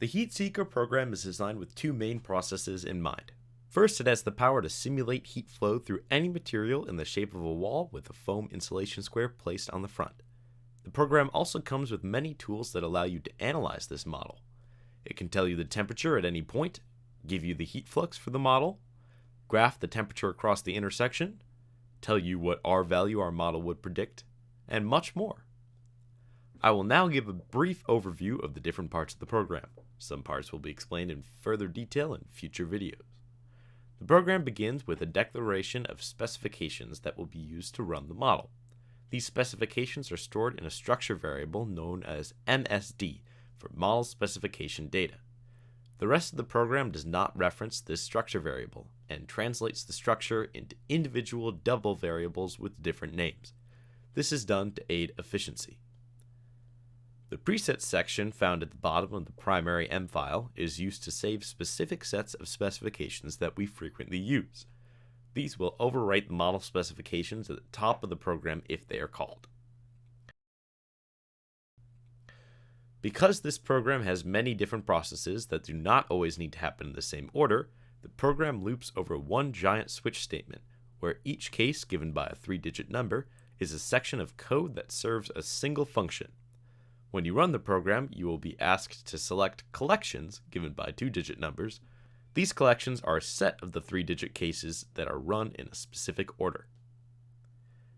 The HeatSeeker program is designed with two main processes in mind. First, it has the power to simulate heat flow through any material in the shape of a wall with a foam insulation square placed on the front. The program also comes with many tools that allow you to analyze this model. It can tell you the temperature at any point, give you the heat flux for the model, graph the temperature across the intersection, tell you what R value our model would predict, and much more. I will now give a brief overview of the different parts of the program. Some parts will be explained in further detail in future videos. The program begins with a declaration of specifications that will be used to run the model. These specifications are stored in a structure variable known as MSD for model specification data. The rest of the program does not reference this structure variable and translates the structure into individual double variables with different names. This is done to aid efficiency. The presets section found at the bottom of the primary M file is used to save specific sets of specifications that we frequently use. These will overwrite the model specifications at the top of the program if they are called. Because this program has many different processes that do not always need to happen in the same order, the program loops over one giant switch statement, where each case given by a 3-digit number is a section of code that serves a single function. When you run the program, you will be asked to select collections given by 2-digit numbers. These collections are a set of the 3-digit cases that are run in a specific order.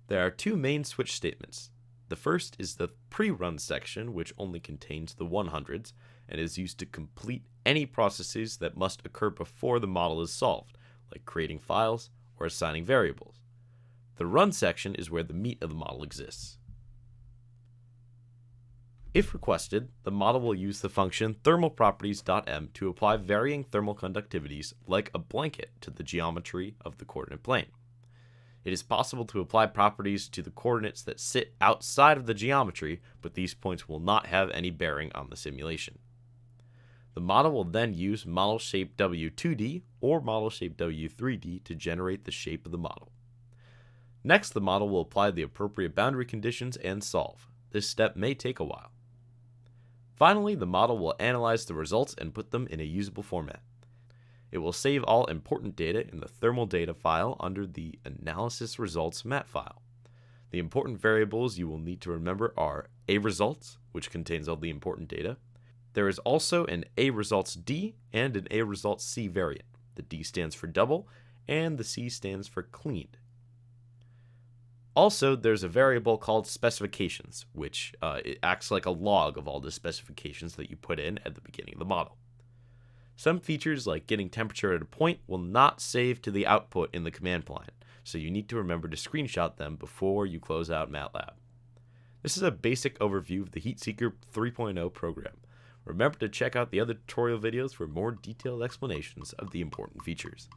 There are two main switch statements. The first is the pre-run section, which only contains the 100s and is used to complete any processes that must occur before the model is solved, like creating files or assigning variables. The run section is where the meat of the model exists. If requested, the model will use the function thermalproperties.m to apply varying thermal conductivities like a blanket to the geometry of the coordinate plane. It is possible to apply properties to the coordinates that sit outside of the geometry, but these points will not have any bearing on the simulation. The model will then use model shape W2D or model shape W3D to generate the shape of the model. Next, the model will apply the appropriate boundary conditions and solve. This step may take a while. Finally, the model will analyze the results and put them in a usable format. It will save all important data in the thermal data file under the analysis results mat file. The important variables you will need to remember are aResults, which contains all the important data. There is also an aResults-D and an aResults-C variant. The D stands for double, and the C stands for cleaned. Also, there's a variable called specifications, which it acts like a log of all the specifications that you put in at the beginning of the model. Some features, like getting temperature at a point, will not save to the output in the command line, so you need to remember to screenshot them before you close out MATLAB. This is a basic overview of the HeatSeeker 3.0 program. Remember to check out the other tutorial videos for more detailed explanations of the important features.